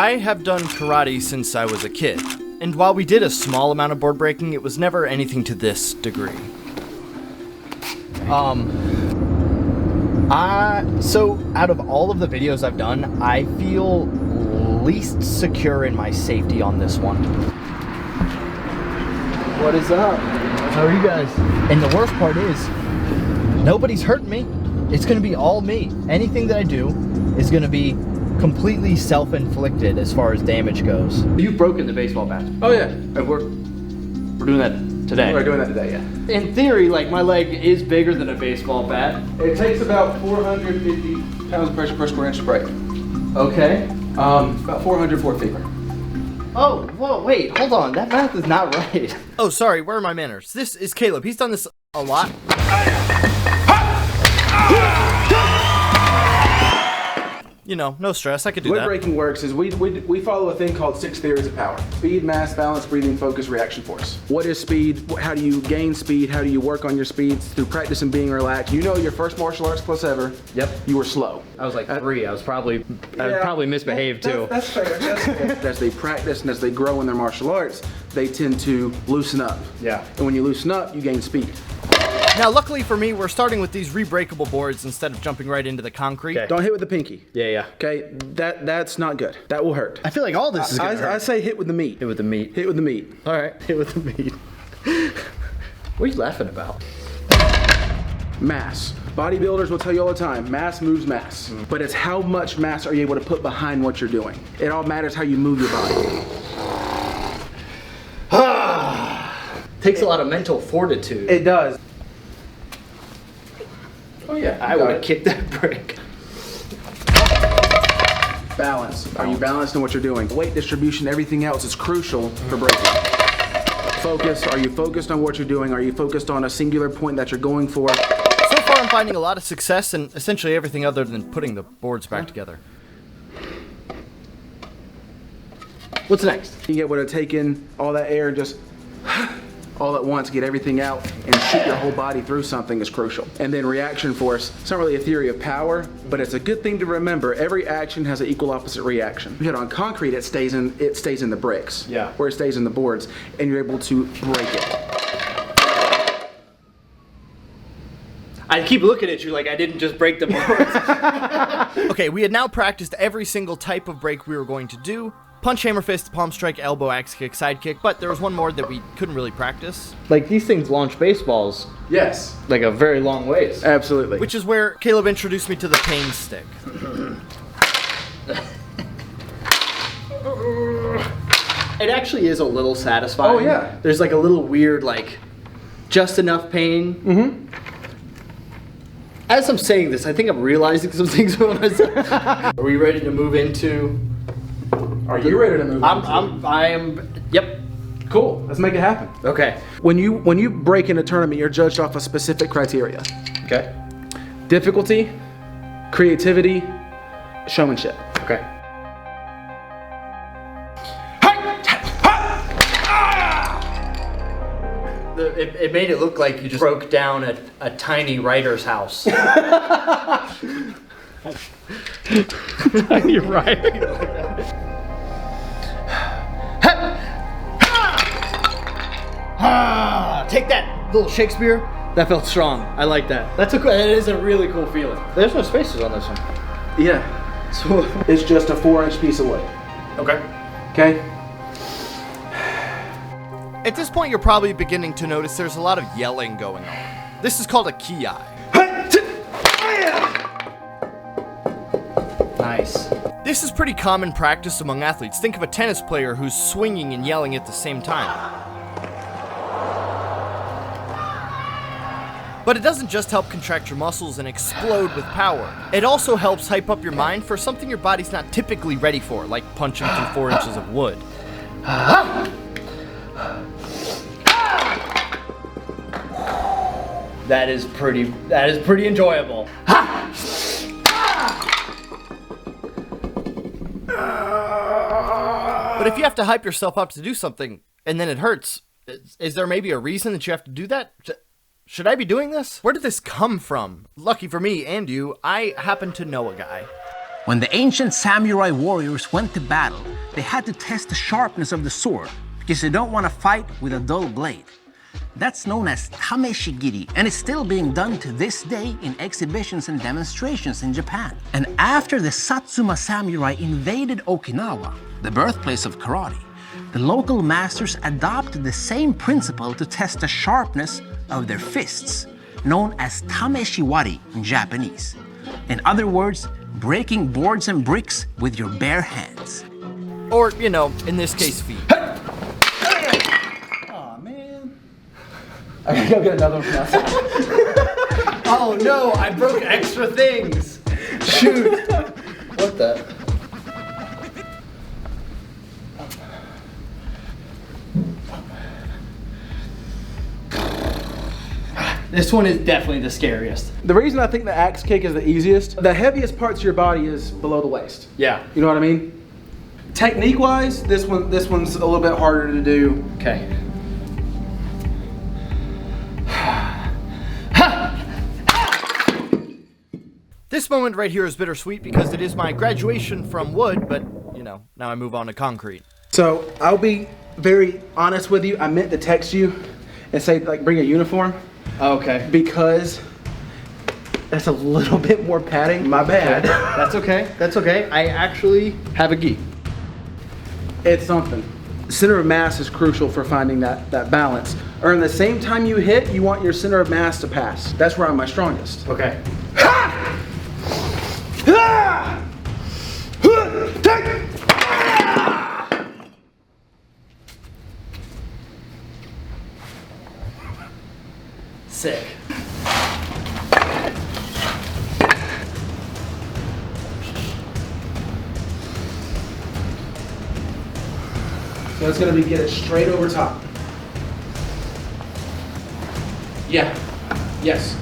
I have done karate since I was a kid, and while we did a small amount of board breaking, it was never anything to this degree. So out of all of the videos I've done, I feel least secure in my safety on this one. What is up? How are you guys? And the worst part is, nobody's hurting me. It's gonna be all me. Anything that I do is gonna be completely self-inflicted as far as damage goes. You've broken the baseball bat. Oh yeah. And we're doing that today. We're doing that today, yeah. In theory, like, my leg is bigger than a baseball bat. It takes about 450 pounds of pressure per square inch to break. Okay. About 400 for a finger. Oh, whoa, wait, hold on. That math is not right. Oh, sorry, where are my manners? This is Caleb. He's done this a lot. You know, no stress, I could do The way that. breaking works is we follow a thing called 6 theories of power. Speed, mass, balance, breathing, focus, reaction, force. What is speed? How do you gain speed? How do you work on your speed? Through practice and being relaxed. You know your first martial arts class ever. Yep. You were slow. I was like 3. I probably misbehaved too. That's fair. That's fair. As they practice and as they grow in their martial arts, they tend to loosen up. Yeah. And when you loosen up, you gain speed. Now, luckily for me, we're starting with these re-breakable boards instead of jumping right into the concrete. Okay. Don't hit with the pinky. Yeah. Okay, that's not good. That will hurt. I feel like all this is gonna hurt. I say hit with the meat. Hit with the meat. Hit with the meat. All right, hit with the meat. What are you laughing about? Mass. Bodybuilders will tell you all the time, mass moves mass. But it's how much mass are you able to put behind what you're doing. It all matters how you move your body. Takes a lot of mental fortitude. It does. Oh yeah, I would have kicked that brick. Balance. Are you balanced in what you're doing? Weight distribution, everything else is crucial for breaking. Focus. Are you focused on what you're doing? Are you focused on a singular point that you're going for? So far, I'm finding a lot of success in essentially everything other than putting the boards back together. What's next? You get able to take in all that air and just all at once, get everything out and shoot your whole body through something is crucial. And then reaction force, it's not really a theory of power, but it's a good thing to remember. Every action has an equal opposite reaction. You hit on concrete, it stays in the bricks. Yeah. Or it stays in the boards, and you're able to break it. I keep looking at you like I didn't just break the boards. Okay, we had now practiced every single type of break we were going to do. Punch, hammer, fist, palm strike, elbow, axe kick, side kick, but there was one more that we couldn't really practice. Like, these things launch baseballs Yes. like a very long ways. Absolutely. Which is where Caleb introduced me to the pain stick. It actually is a little satisfying. Oh, yeah. There's like a little weird, like, just enough pain. Mm-hmm. As I'm saying this, I think I'm realizing some things about myself. Are we ready to move into... Are you ready to move? I am, yep. Cool. Let's make it happen. Okay. When you break in a tournament, you're judged off of specific criteria. Okay. Difficulty, creativity, showmanship. Okay. It made it look like you just broke down a tiny writer's house. Tiny writer. Take that, little Shakespeare. That felt strong. I like that. That is a really cool feeling. There's no spaces on this one. Yeah. So it's just a 4-inch piece of wood. Okay. Okay. At this point, you're probably beginning to notice there's a lot of yelling going on. This is called a kiap. Nice. This is pretty common practice among athletes. Think of a tennis player who's swinging and yelling at the same time. But it doesn't just help contract your muscles and explode with power. It also helps hype up your mind for something your body's not typically ready for, like punching through 4 inches of wood. That is pretty enjoyable. But if you have to hype yourself up to do something and then it hurts, is there maybe a reason that you have to do that? Should I be doing this? Where did this come from? Lucky for me and you, I happen to know a guy. When the ancient samurai warriors went to battle, they had to test the sharpness of the sword because they don't want to fight with a dull blade. That's known as tameshigiri, and it's still being done to this day in exhibitions and demonstrations in Japan. And after the Satsuma samurai invaded Okinawa, the birthplace of karate, the local masters adopted the same principle to test the sharpness of their fists, known as tameshiwari in Japanese. In other words, breaking boards and bricks with your bare hands. Or, you know, in this case, feet. Aw, man. I gotta go get another one from outside. Oh no, I broke extra things. Shoot. What the? This one is definitely the scariest. The reason I think the axe kick is the easiest, the heaviest parts of your body is below the waist. Yeah. You know what I mean? Technique-wise, this one's a little bit harder to do. Okay. This moment right here is bittersweet because it is my graduation from wood, but, you know, now I move on to concrete. So, I'll be very honest with you. I meant to text you and say, like, bring a uniform. Okay. Because that's a little bit more padding. My bad. That's okay. That's okay. I actually have a gi. It's something. Center of mass is crucial for finding that balance. Or in the same time you hit, you want your center of mass to pass. That's where I'm my strongest. Okay. Sick. So it's gonna be get it straight over top. Yeah. Yes.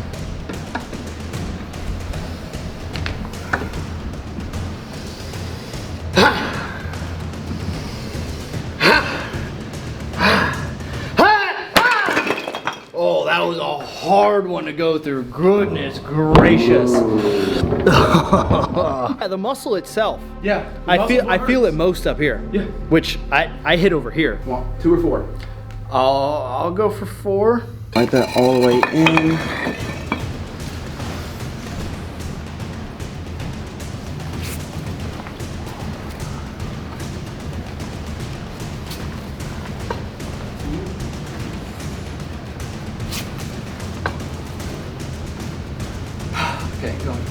Oh, that was a hard one to go through. Goodness gracious. The muscle itself. Yeah. I feel it most up here. Yeah. Which I hit over here. Well, 2 or 4. I'll go for 4. Like that all the way in. Okay, going.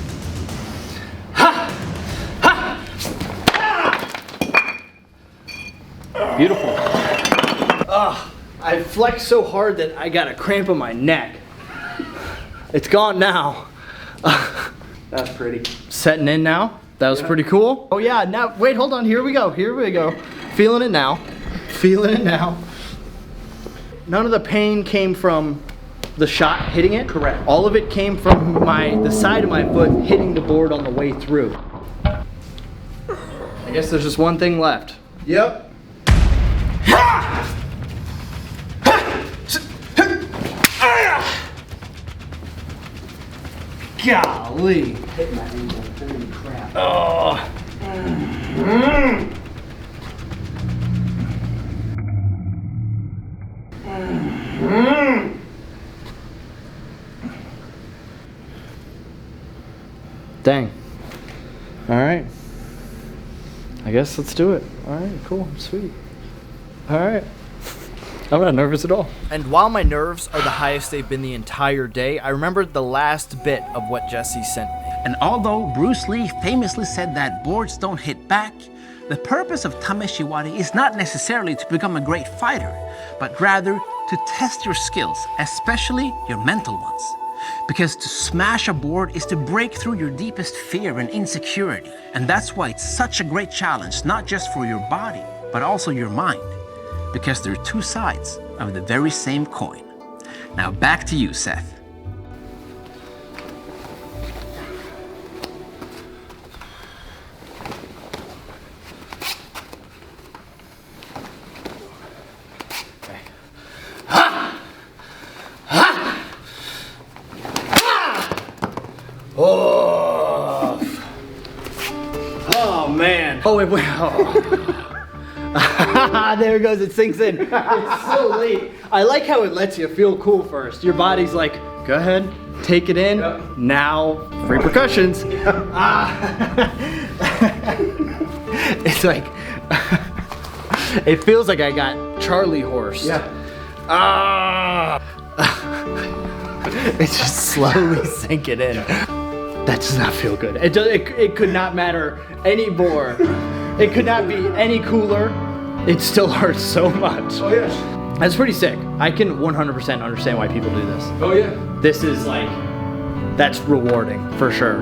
Beautiful. I flexed so hard that I got a cramp in my neck. It's gone now. That's pretty. Setting in now. That was pretty cool. Oh yeah, now, wait, hold on, here we go, here we go. Feeling it now, feeling it now. None of the pain came from the shot hitting it. Correct. All of it came from the side of my foot hitting the board on the way through. I guess there's just one thing left. Yep. Golly. Hit my ankle. Holy crap. Oh. Dang. All right. I guess let's do it. All right, cool, sweet. All right. I'm not nervous at all. And while my nerves are the highest they've been the entire day, I remembered the last bit of what Jesse sent me. And although Bruce Lee famously said that boards don't hit back, the purpose of tameshiwari is not necessarily to become a great fighter, but rather to test your skills, especially your mental ones. Because to smash a board is to break through your deepest fear and insecurity. And that's why it's such a great challenge, not just for your body, but also your mind. Because there are two sides of the very same coin. Now back to you, Seth. again. Oh, it went. Oh. There it goes. It sinks in. It's so late. I like how it lets you feel cool first. Your body's like, go ahead, take it in. Yep. Now, repercussions. It's like, it feels like I got Charlie horse. Yeah. It's just slowly sinking in. That does not feel good. It could not matter any more. It could not be any cooler. It still hurts so much. Oh yeah. That's pretty sick. I can 100% understand why people do this. Oh yeah. This is like, that's rewarding for sure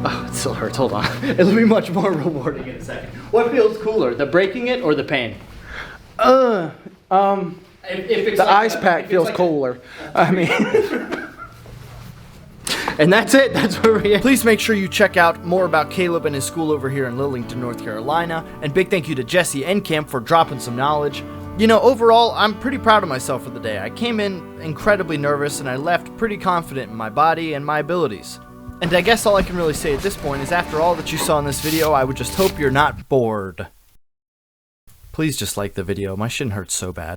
oh, it still hurts, hold on. It'll be much more rewarding in a second. What feels cooler, the breaking it or the pain? If it's the like ice pack feels cooler. I mean. And that's it, that's where we are. Please make sure you check out more about Caleb and his school over here in Lillington, North Carolina. And big thank you to Jesse Enkamp for dropping some knowledge. You know, overall, I'm pretty proud of myself for the day. I came in incredibly nervous and I left pretty confident in my body and my abilities. And I guess all I can really say at this point is after all that you saw in this video, I would just hope you're not bored. Please just like the video, my shin hurts so bad.